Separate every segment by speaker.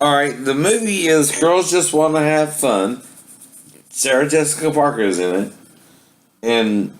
Speaker 1: Alright, the movie is Girls Just Want to Have Fun. Sarah Jessica Parker is in it. And,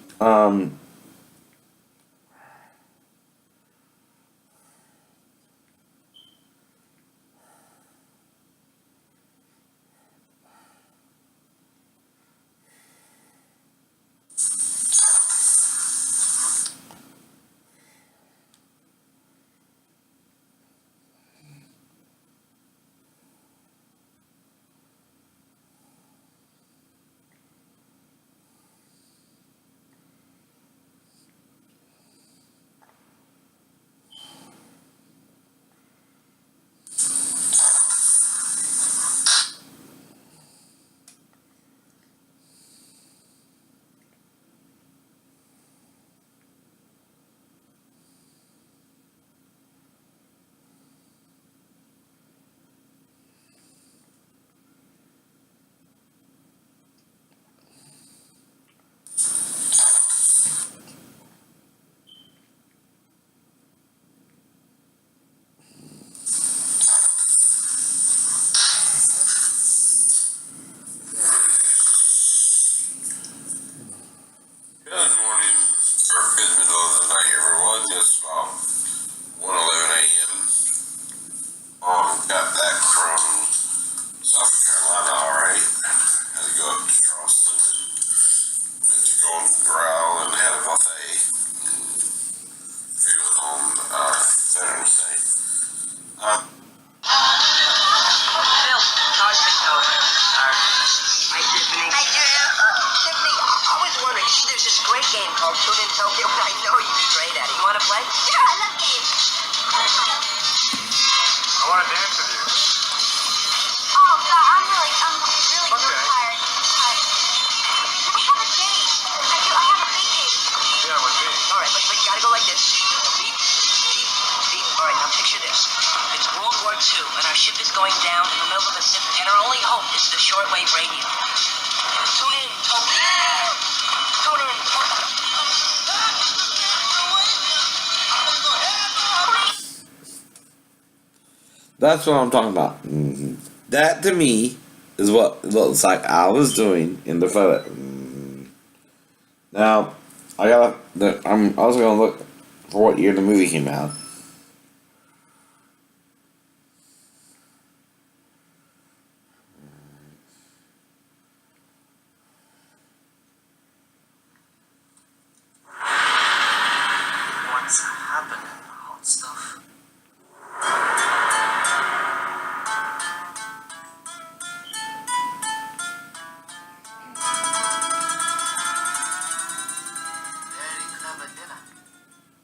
Speaker 2: Good morning, or good middle of the night, everyone. It's about 1:11 a.m. Got back from South Carolina, alright. Had to go up to Charleston and went to Golden Corral and had a buffet. We went home Saturday.
Speaker 3: Bill, how's it going? Hi, Tiffany.
Speaker 4: Hi, Drew.
Speaker 3: Tiffany, I was wondering, see, there's this great game called Tune in Tokyo, and I know you'd be great at it. You want to play?
Speaker 4: Sure, I love games.
Speaker 2: I want to dance with you.
Speaker 4: Oh, God, I'm really
Speaker 2: Okay.
Speaker 4: tired. I have a date. I do. I have a big date.
Speaker 2: Yeah, with me.
Speaker 3: All right, but you gotta go like this. Beep, beep, beep. All right, now picture this. It's World War II, and our ship is going down in the middle of the Pacific, and our only hope is the shortwave radio. Tune in, Tokyo. Tune in, Tokyo.
Speaker 1: that's what I'm talking about. That to me is what it looks like I was doing in the photo. Now, I'm also gonna look for what year the movie came out.
Speaker 3: What's happening, hot stuff? Very clever dinner.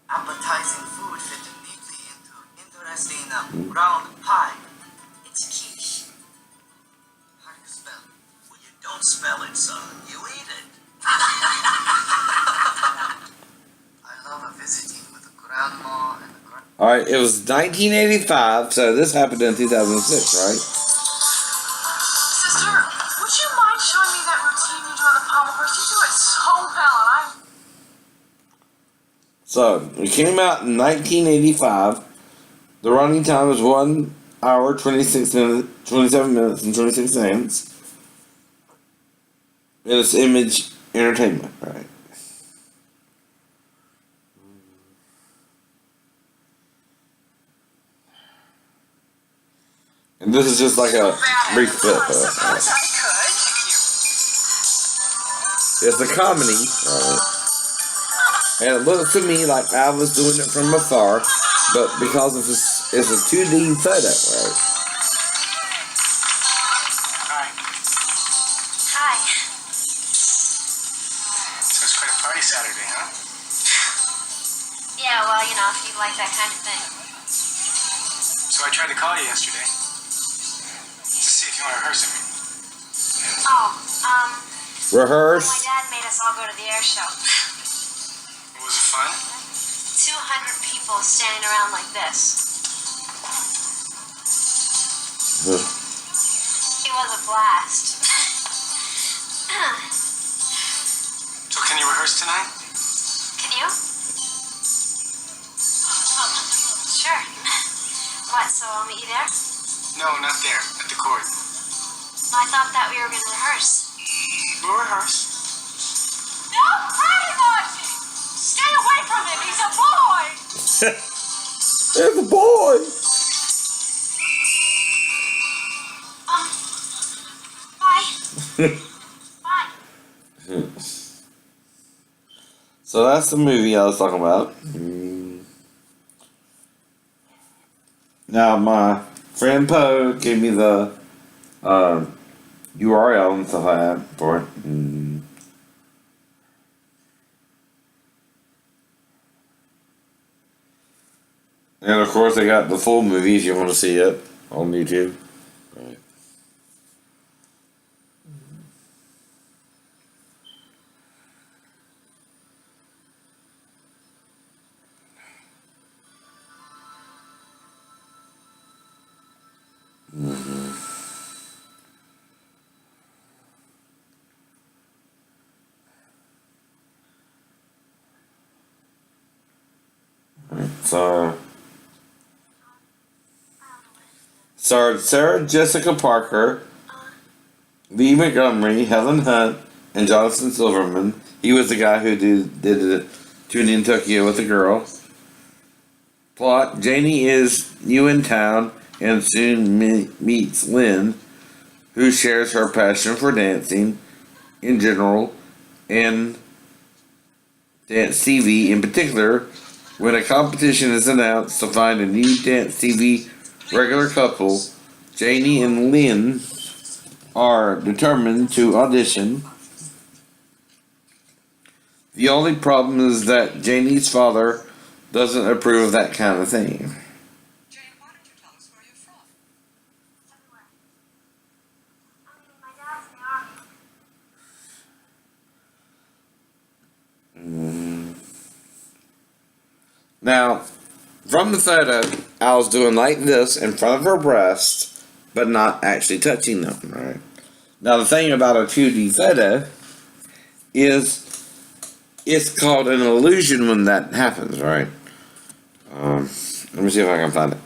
Speaker 3: Appetizing food fitting neatly into interesting round pie. It's quiche. How do you spell it? Well, you don't spell it, son. You eat it. I love visiting with the grandma and the grand.
Speaker 1: Alright, it was 1985, so this happened in 2006, right?
Speaker 5: Sister, would you mind showing me that routine you do on the pommel horse? You do it so well, and I'm...
Speaker 1: So, it came out in 1985. The running time was 1 hour, 27 minutes, and 26 seconds. And it's Image Entertainment, right? And this is just like a brief clip of it.
Speaker 5: Suppose I could.
Speaker 1: It's a comedy, right? And it looks to me like I was doing it from afar, but because it's a 2D photo, right?
Speaker 2: Hi.
Speaker 4: Hi.
Speaker 2: So it's quite a party Saturday, huh?
Speaker 4: Yeah, well, you know, if you like that kind of thing.
Speaker 2: So I tried to call you yesterday to see if you want to rehearse with me.
Speaker 4: Oh,
Speaker 1: Rehearse.
Speaker 4: my dad made us all go to the air show.
Speaker 2: Was it fun?
Speaker 4: 200 people standing around like this. It was a blast.
Speaker 2: So can you rehearse tonight?
Speaker 4: Can you? Sure. What, so I'll meet you there?
Speaker 6: No, not there. At the court.
Speaker 4: I thought that we were going to rehearse.
Speaker 6: We'll rehearse.
Speaker 5: No brainwashing! Stay away from him. He's a boy.
Speaker 1: It's a boy.
Speaker 4: Bye. Bye.
Speaker 1: So that's the movie I was talking about. Now my friend Poe gave me the URL and stuff like that for it. And of course, they got the full movie if you want to see it on YouTube. Right. So, starred Sarah Jessica Parker, Lee Montgomery, Helen Hunt, and Jonathan Silverman. He was the guy who did it, Tuned in Tokyo with a Girl. Plot: Janie is new in town and soon meets Lynn, who shares her passion for dancing in general and dance TV in particular. When a competition is announced to find a new dance TV regular couple, Janie and Lynn are determined to audition. The only problem is that Janie's father doesn't approve of that kind of thing.
Speaker 5: Jane, why don't you tell us where you're from?
Speaker 4: Everywhere. My dad's in the army.
Speaker 1: Now, from the photo, I was doing like this in front of her breast, but not actually touching them, right? Now, the thing about a 2D photo is it's called an illusion when that happens, right? Let me see if I can find it.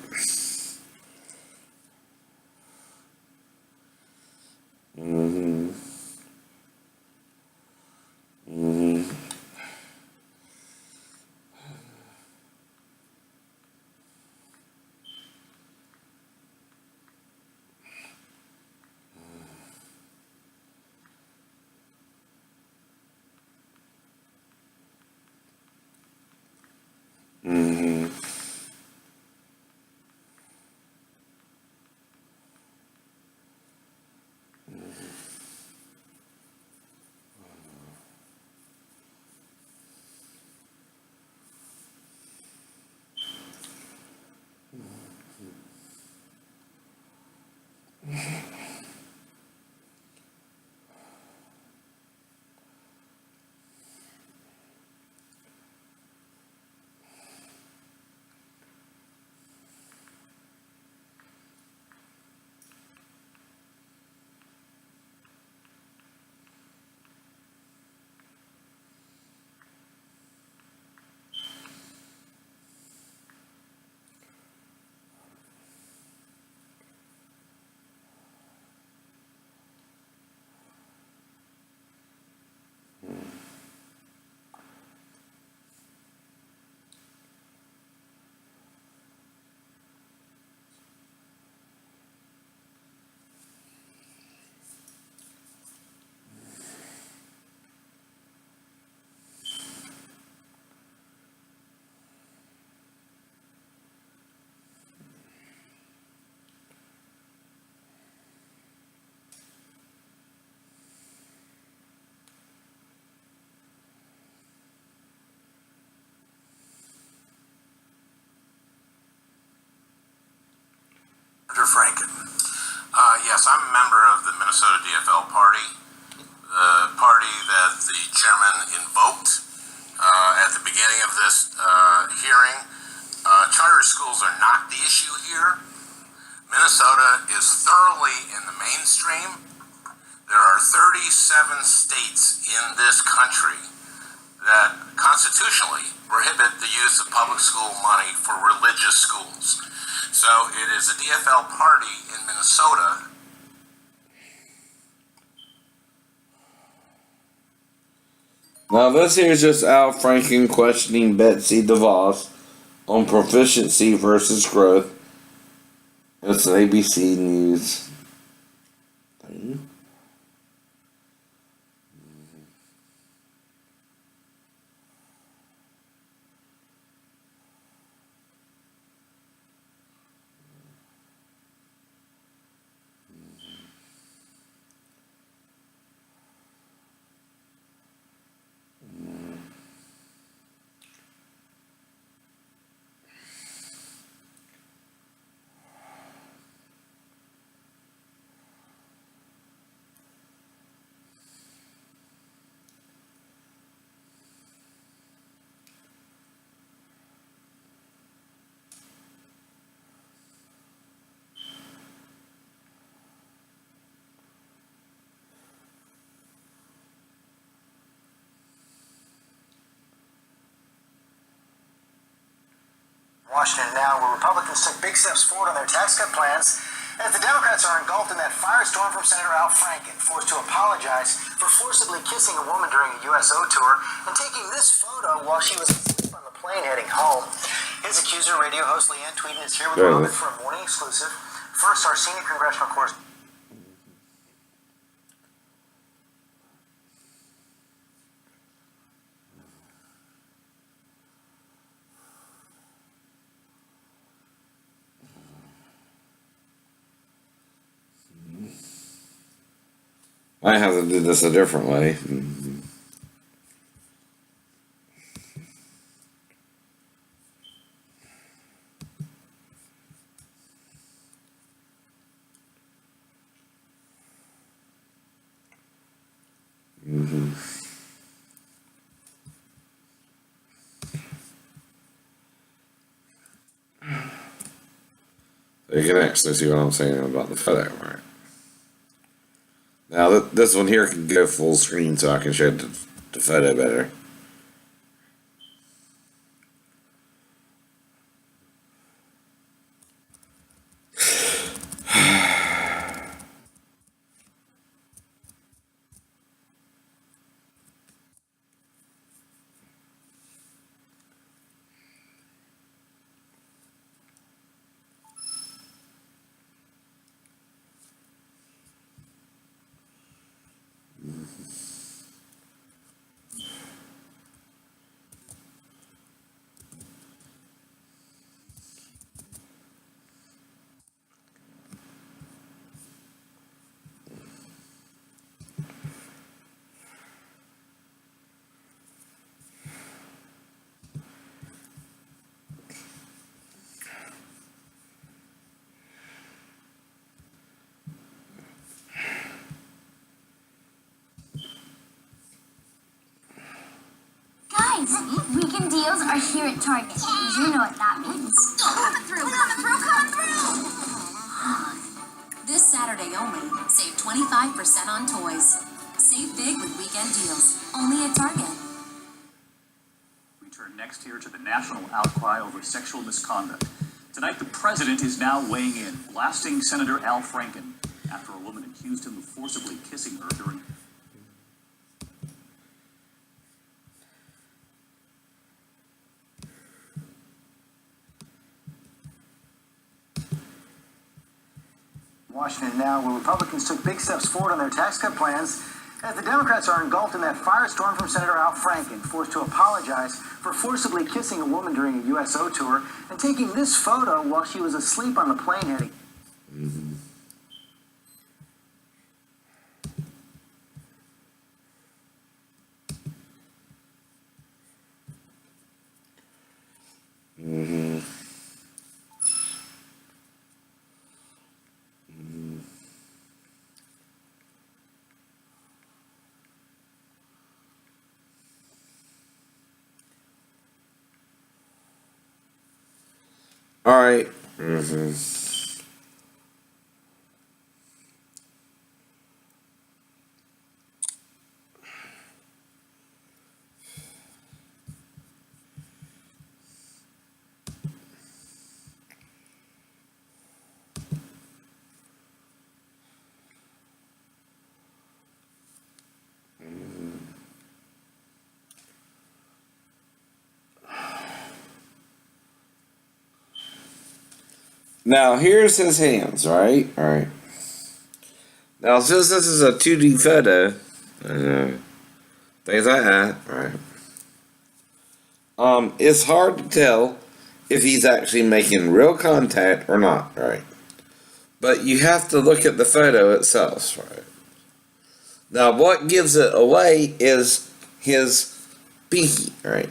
Speaker 2: Franken. Yes, I'm a member of the Minnesota DFL party, the party that the chairman invoked at the beginning of this hearing. Charter schools are not the issue here. Minnesota is thoroughly in the mainstream. There are 37 states in this country that constitutionally prohibit the use of public school money for religious schools. So it is the DFL party in Minnesota.
Speaker 1: Now this here is just Al Franken questioning Betsy DeVos on proficiency versus growth. It's an A.B.C. news thing.
Speaker 7: Washington now, where Republicans took big steps forward on their tax cut plans, as the Democrats are engulfed in that firestorm from Senator Al Franken, forced to apologize for forcibly kissing a woman during a USO tour and taking this photo while she was asleep on the plane heading home. His accuser, radio host Leanne Tweeden, is here with Robin for a morning exclusive. First, our senior congressional correspondent.
Speaker 1: I have to do this a different way. You can actually see what I'm saying about the photo, right? Now this one here can go full screen so I can show the photo better.
Speaker 4: Guys, weekend deals are here at Target. You know what that means. Coming through, coming through, coming through!
Speaker 8: This Saturday only, save 25% on toys. Save big with weekend deals, only at Target.
Speaker 9: We turn next here to the national outcry over sexual misconduct. Tonight, the president is now weighing in, blasting Senator Al Franken after a woman accused him of forcibly kissing her during...
Speaker 7: Washington now, where Republicans took big steps forward on their tax cut plans, as the Democrats are engulfed in that firestorm from Senator Al Franken, forced to apologize for forcibly kissing a woman during a USO tour and taking this photo while she was asleep on the plane heading.
Speaker 1: All right. Now, here's his hands, right? Alright. Now, since this is a 2D photo, things like that, right? It's hard to tell if he's actually making real contact or not, right? But you have to look at the photo itself, right? Now, what gives it away is his pinky, right?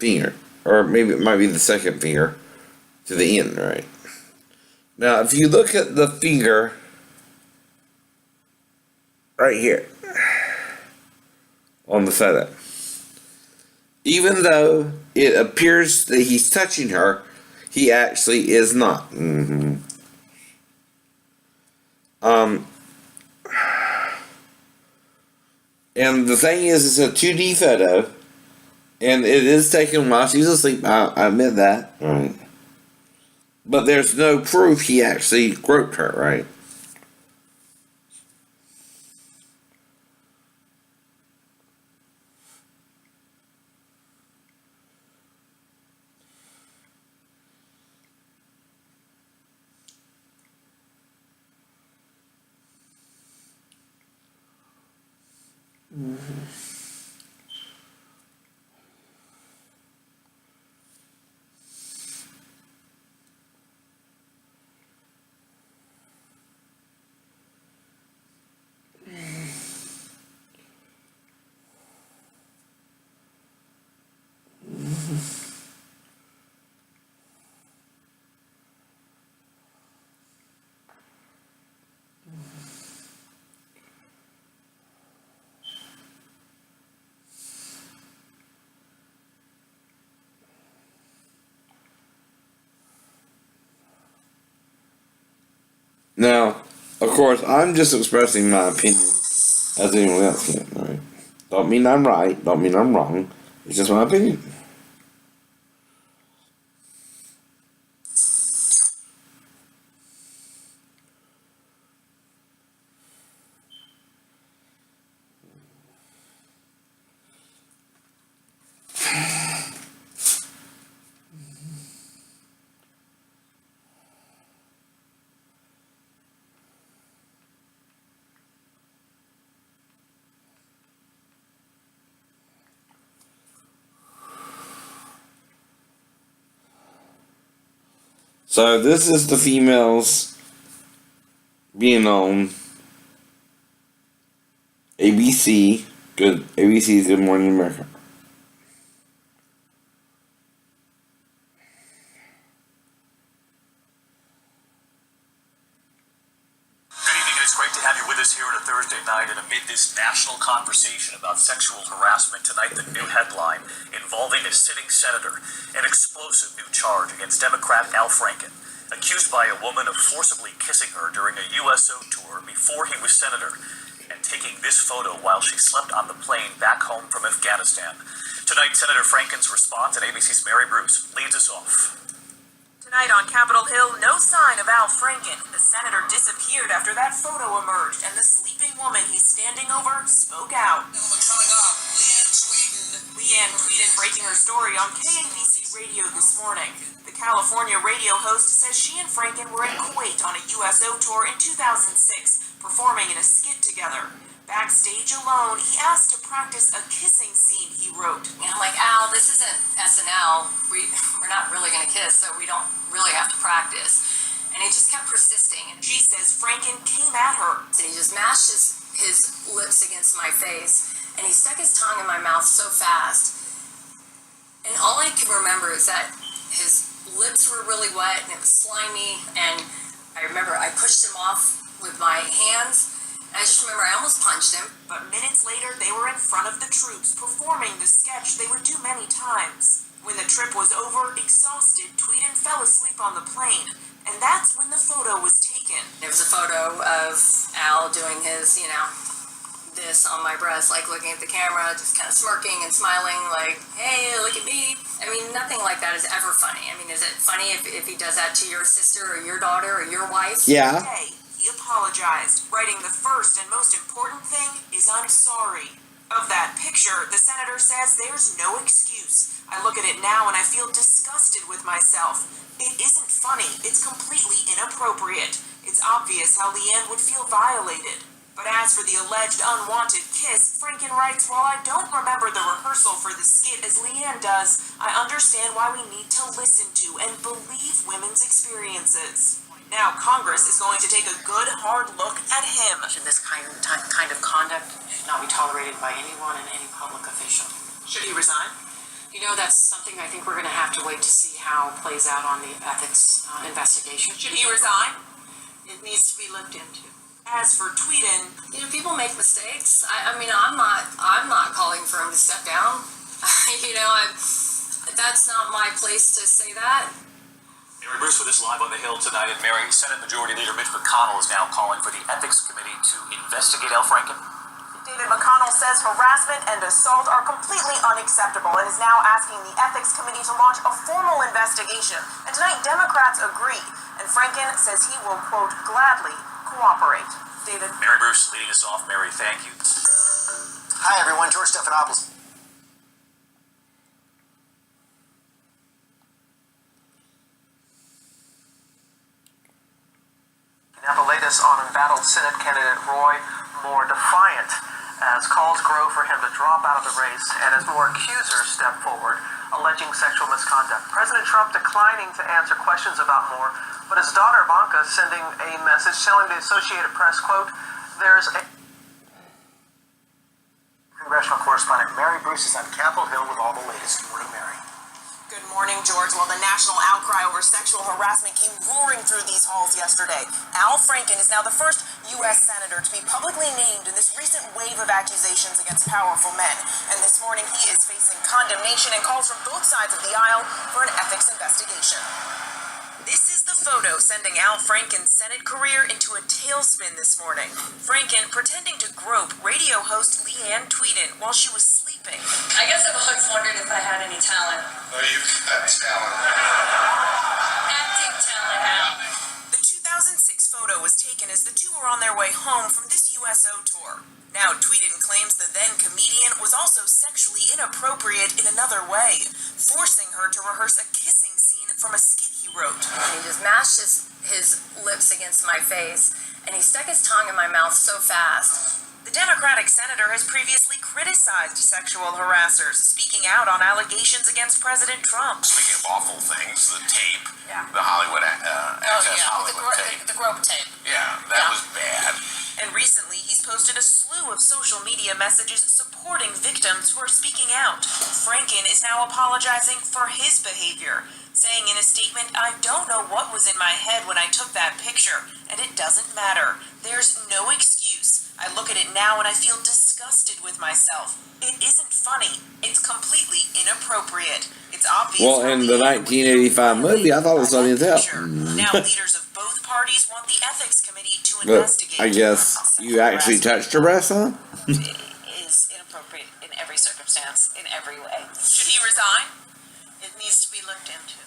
Speaker 1: Finger. Or maybe it might be the second finger to the end, right? Now, if you look at the finger right here on the photo, even though it appears that he's touching her, he actually is not. And the thing is, it's a 2D photo, and it is taken while she's asleep. I admit that, right? But there's no proof he actually groped her, right? Now, of course, I'm just expressing my opinion as anyone else can, right? Don't mean I'm right, don't mean I'm wrong. It's just my opinion. So this is the females being on A.B.C. ABC's Good Morning America.
Speaker 9: Good evening, and it's great to have you with us here on a Thursday night. And amid this national conversation about sexual harassment, tonight the new headline involving a sitting senator, an explosive new charge against Democrat Al Franken, accused by a woman of forcibly kissing her during a USO tour before he was senator, and taking this photo while she slept on the plane back home from Afghanistan. Tonight, Senator Franken's response, and ABC's Mary Bruce leads us off.
Speaker 3: Tonight on Capitol Hill, no sign of Al Franken. The senator disappeared after that photo emerged, and the sleeping woman he's standing over spoke out.
Speaker 2: Coming up,
Speaker 3: Leanne tweeted breaking her story on A.B.C. radio this morning. The California radio host says she and Franken were in Kuwait on a USO tour in 2006, performing in a skit together. Backstage alone, he asked to practice a kissing scene he wrote.
Speaker 8: And I'm like, Al, this isn't SNL. We're not really going to kiss, so we don't really have to practice. And he just kept persisting. And
Speaker 3: She says Franken came at her.
Speaker 8: he just mashed his lips against my face, and he stuck his tongue in my mouth so fast. And all I can remember is that his lips were really wet, and it was slimy, and I remember I pushed him off with my hands. I just remember I almost punched him.
Speaker 3: But minutes later, they were in front of the troops performing the sketch they would do many times. When the trip was over, exhausted, Tweeden fell asleep on the plane. And that's when the photo was taken.
Speaker 8: There was a photo of Al doing his, this on my breast, like looking at the camera, just kind of smirking and smiling, like, hey, look at me. I mean, nothing like that is ever funny. I mean, is it funny if he does that to your sister or your daughter or your wife?
Speaker 1: Yeah.
Speaker 3: Today, he apologized, writing the first and most important thing is I'm sorry. Of that picture, the senator says there's no excuse. I look at it now and I feel disgusted with myself. It isn't funny, it's completely inappropriate. It's obvious how Leanne would feel violated. But as for the alleged unwanted kiss, Franken writes, while I don't remember the rehearsal for the skit as Leanne does, I understand why we need to listen to and believe women's experiences. Now Congress is going to take a good, hard look at him.
Speaker 8: This kind of conduct should not be tolerated by anyone and any public official.
Speaker 3: Should he resign?
Speaker 8: You know, that's something I think we're going to have to wait to see how it plays out on the ethics investigation.
Speaker 3: Should he resign? It needs to be looked into. As for Tweeden,
Speaker 8: You know, people make mistakes. I mean, I'm not calling for him to step down. That's not my place to say that.
Speaker 9: Mary Bruce with us live on the Hill tonight. And Mary, Senate Majority Leader Mitch McConnell is now calling for the Ethics Committee to investigate Al Franken.
Speaker 3: David McConnell says harassment and assault are completely unacceptable and is now asking the Ethics Committee to launch a formal investigation. And tonight, Democrats agree. And Franken says he will, quote, gladly cooperate. David?
Speaker 9: Mary Bruce leading us off. Mary, thank you.
Speaker 7: Hi, everyone. George Stephanopoulos. Now the latest on embattled Senate candidate Roy Moore, defiant as calls grow for him to drop out of the race and as more accusers step forward alleging sexual misconduct. President Trump declining to answer questions about Moore, but his daughter Ivanka sending a message telling the Associated Press, quote, there's a... Congressional correspondent Mary Bruce is on Capitol Hill with all the latest. Good morning, Mary.
Speaker 3: Good morning, George. Well, the national outcry over sexual harassment came roaring through these halls yesterday. Al Franken is now the first U.S. senator to be publicly named in this recent wave of accusations against powerful men. And this morning, he is facing condemnation and calls from both sides of the aisle for an ethics investigation. This is the photo sending Al Franken's Senate career into a tailspin this morning. Franken pretending to grope radio host Leanne Tweeden while she was sleeping.
Speaker 8: I guess I've always wondered if I had any talent.
Speaker 2: Oh, you've got talent.
Speaker 8: Acting talent, Al.
Speaker 3: The 2006 photo was taken as the two were on their way home from this USO tour. Now, Tweeden claims the then comedian was also sexually inappropriate in another way, forcing her to rehearse a kissing scene from a skit he wrote.
Speaker 8: And he just mashed his lips against my face, and he stuck his tongue in my mouth so fast.
Speaker 3: The Democratic senator has previously criticized sexual harassers, speaking out on allegations against President Trump.
Speaker 2: Speaking of awful things, the tape,
Speaker 8: Yeah.
Speaker 2: the Hollywood, Access Hollywood tape.
Speaker 8: The grope tape.
Speaker 2: Yeah, that was bad.
Speaker 3: And recently, he's posted a slew of social media messages supporting victims who are speaking out. Franken is now apologizing for his behavior, saying in a statement, I don't know what was in my head when I took that picture, and it doesn't matter. There's no excuse. I look at it now and I feel disgusted with myself. It isn't funny. It's completely inappropriate. It's obvious.
Speaker 1: Well, in the 1985 movie, I thought it was funny as hell.
Speaker 3: Now, leaders of both parties want the ethics committee to
Speaker 1: But
Speaker 3: investigate.
Speaker 1: I guess you actually touched her breast, huh?
Speaker 3: Is inappropriate in every circumstance, in every way. Should he resign? It needs to be looked into.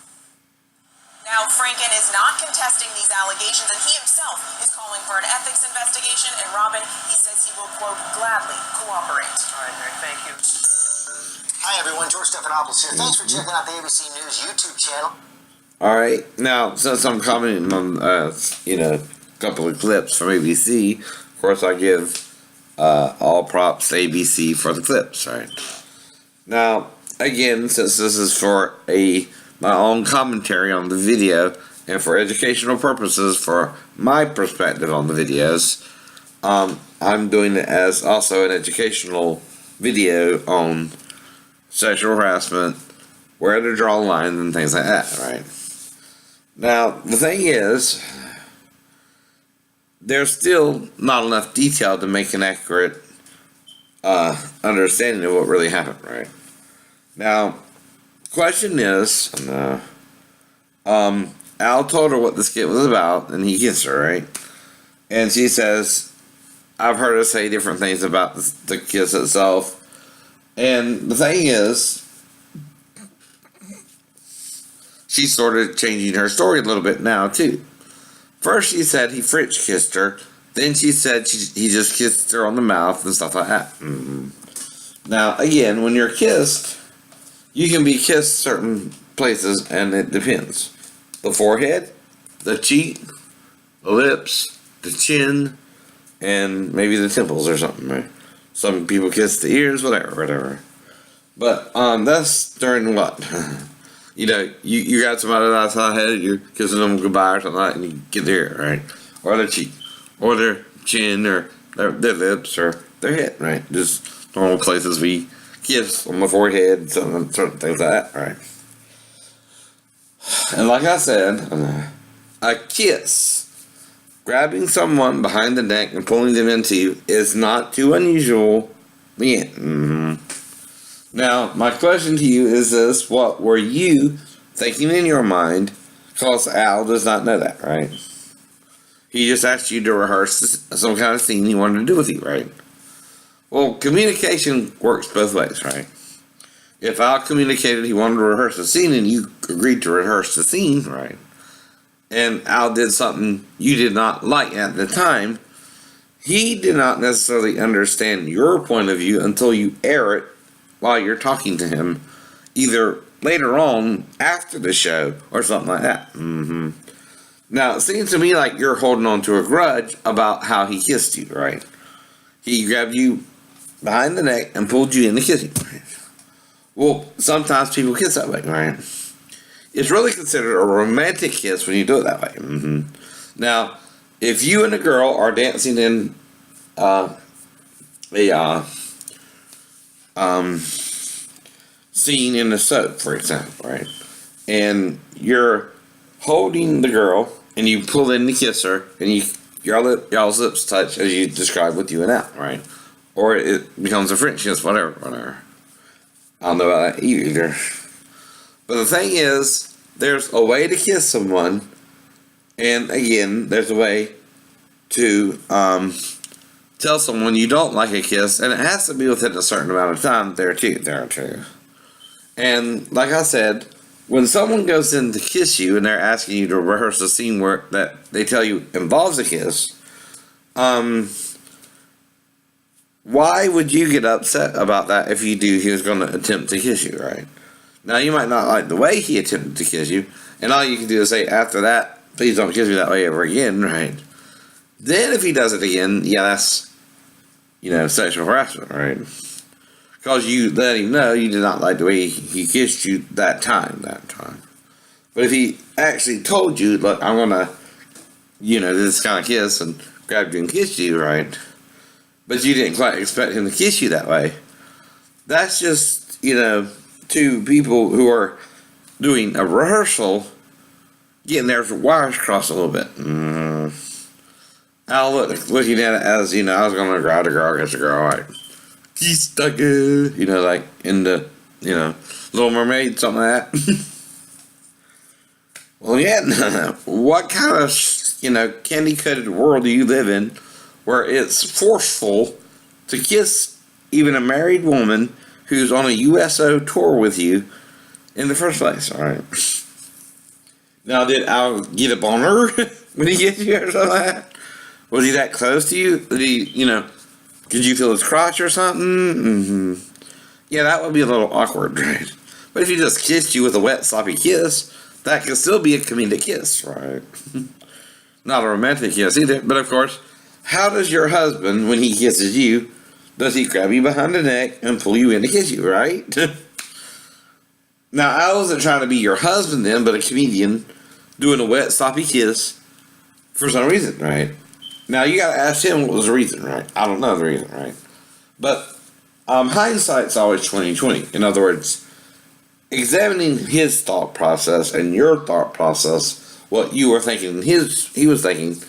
Speaker 3: Now, Franken is not contesting these allegations, and he himself is calling for an ethics investigation. And Robin, he says he will, quote, gladly cooperate.
Speaker 7: All right, Mary, thank you. Hi, everyone. George Stephanopoulos here. Thanks for checking out the ABC News YouTube channel.
Speaker 1: All right. Now, since I'm commenting on, a couple of clips from ABC, of course, I give all props to ABC for the clips, right? Now, again, since this is for my own commentary on the video and for educational purposes for my perspective on the videos, I'm doing it as also an educational video on sexual harassment, where to draw lines and things like that, right? Now, the thing is, there's still not enough detail to make an accurate understanding of what really happened, right? Now, question is, Al told her what the skit was about, and he kissed her, right? And she says, I've heard her say different things about the kiss itself. And the thing is, she started changing her story a little bit now, too. First, she said he French kissed her. Then she said he just kissed her on the mouth and stuff like that. Now, again, when you're kissed, you can be kissed certain places, and it depends. The forehead, the cheek, the lips, the chin, and maybe the temples or something, right? Some people kiss the ears, whatever. But that's during what? You got somebody outside head, you're kissing them goodbye or something like that, and you get their ear, right? Or their cheek, or their chin, or their lips, or their head, right? Just normal places we kiss on the forehead, certain things like that, right? And like I said, a kiss, grabbing someone behind the neck and pulling them into you, is not too unusual. Yeah. Now, my question to you is this: what were you thinking in your mind? Because Al does not know that, right? He just asked you to rehearse some kind of scene he wanted to do with you, right? Well, communication works both ways, right? If Al communicated he wanted to rehearse a scene and you agreed to rehearse the scene, right? And Al did something you did not like at the time, he did not necessarily understand your point of view until you air it while you're talking to him, either later on after the show or something like that. Now, it seems to me like you're holding on to a grudge about how he kissed you, right? He grabbed you behind the neck and pulled you into kissing, right? Well, sometimes people kiss that way, right? It's really considered a romantic kiss when you do it that way. Now, if you and a girl are dancing in scene in the soap, for example, right? And you're holding the girl and you pull in to kiss her and y'all's lips touch as you described with you and Al, right? Or it becomes a French kiss, whatever. I don't know about that either. But the thing is, there's a way to kiss someone, and again, there's a way to tell someone you don't like a kiss, and it has to be within a certain amount of time there too. And like I said, when someone goes in to kiss you and they're asking you to rehearse a scene where that they tell you involves a kiss, why would you get upset about that if you knew he was going to attempt to kiss you, right? Now, you might not like the way he attempted to kiss you, and all you can do is say, after that, please don't kiss me that way ever again, right? Then if he does it again, yeah, that's, sexual harassment, right? Because you let him know you did not like the way he kissed you that time. But if he actually told you, look, I'm going to, do this kind of kiss and grab you and kiss you, right? But you didn't quite expect him to kiss you that way. That's just, two people who are doing a rehearsal getting their wires crossed a little bit. Al looking at it as, I was going to grab a girl against a girl, right? He's stuck, like in the, Little Mermaid, something like that. Well, yeah, what kind of, candy-coated world do you live in where it's forceful to kiss even a married woman who's on a USO tour with you in the first place, alright? Now, did Al get a boner when he gets you or something like that? Was he that close to you? Did he, could you feel his crotch or something? Yeah, that would be a little awkward, right? But if he just kissed you with a wet, sloppy kiss, that could still be a comedic kiss, right? Not a romantic kiss either, but of course, how does your husband, when he kisses you, does he grab you behind the neck and pull you in to kiss you, right? Now, I wasn't trying to be your husband then, but a comedian doing a wet, sloppy kiss for some reason, right? Now, you gotta ask him what was the reason, right? I don't know the reason, right? But hindsight's always 20/20. In other words, examining his thought process and your thought process, what you were thinking, he was thinking,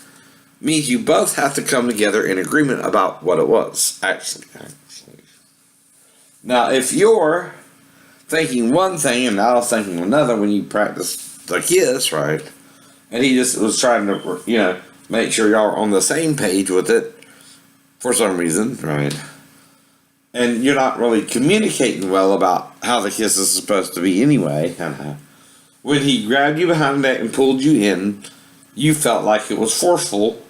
Speaker 1: means you both have to come together in agreement about what it was, actually. Now, if you're thinking one thing and I was thinking another when you practice the kiss, right? And he just was trying to, make sure y'all are on the same page with it for some reason, right? And you're not really communicating well about how the kiss is supposed to be anyway. When he grabbed you behind the neck and pulled you in, you felt like it was forceful.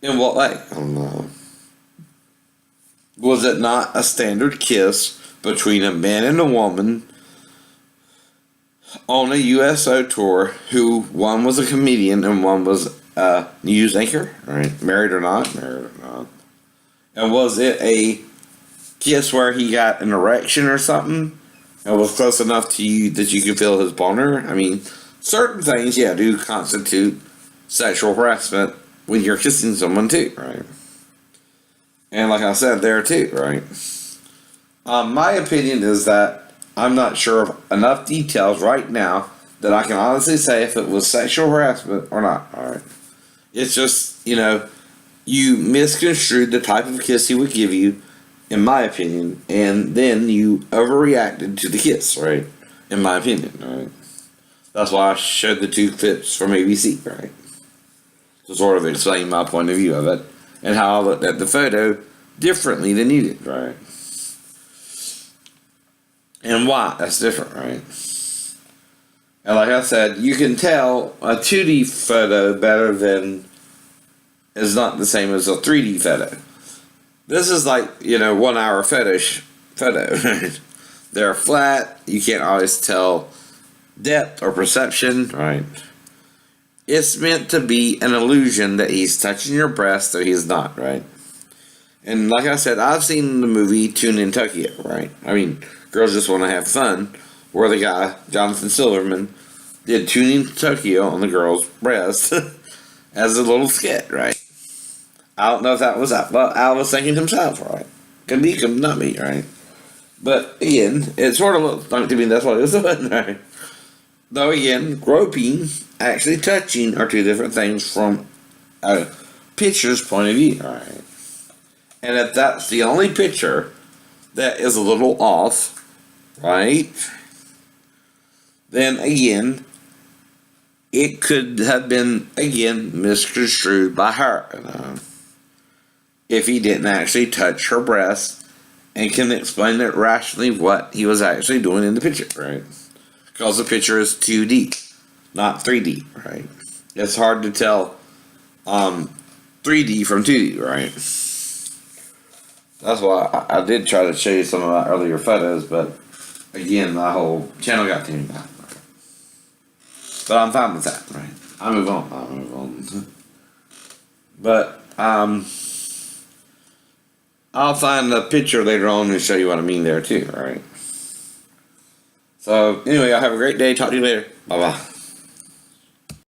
Speaker 1: In what way? I don't know. Was it not a standard kiss between a man and a woman on a USO tour, who one was a comedian and one was a news anchor, right? Married or not, married or not. And was it a kiss where he got an erection or something? And was close enough to you that you could feel his boner? I mean, certain things, yeah, do constitute sexual harassment when you're kissing someone too, right? And like I said, there too, right? My opinion is that I'm not sure of enough details right now that I can honestly say if it was sexual harassment or not, alright? It's just, you misconstrued the type of kiss he would give you, in my opinion, and then you overreacted to the kiss, right? In my opinion, right? That's why I showed the two clips from ABC, right? To sort of explain my point of view of it, and how I looked at the photo differently than you did, right? And why that's different, right? And like I said, you can tell a 2D photo better than is not the same as a 3D photo. This is like, 1 hour photo. They're flat, you can't always tell depth or perception, right? It's meant to be an illusion that he's touching your breast, though he's not, right? And like I said, I've seen the movie Tune in Tokyo, right? I mean, Girls Just Want to Have Fun, where the guy, Jonathan Silverman, did Tune in Tokyo on the girl's breast as a little skit, right? I don't know if that was that, but Al was thinking himself, right? Could be, could not be, right? But again, it sort of looked like to me that's what it was doing, right? Though again, groping, actually touching are two different things from a picture's point of view, right? And if that's the only picture that is a little off, right? Then again, it could have been, again, misconstrued by her, if he didn't actually touch her breast and can explain it rationally what he was actually doing in the picture, right? Because the picture is 2D, not 3D, right? It's hard to tell 3D from 2D, right? That's why I did try to show you some of my earlier photos, but again, my whole channel got tuned out. Right? But I'm fine with that, right? I'll move on. But, I'll find a picture later on and show you what I mean there too, alright? So, anyway, y'all have a great day. Talk to you later. Bye-bye.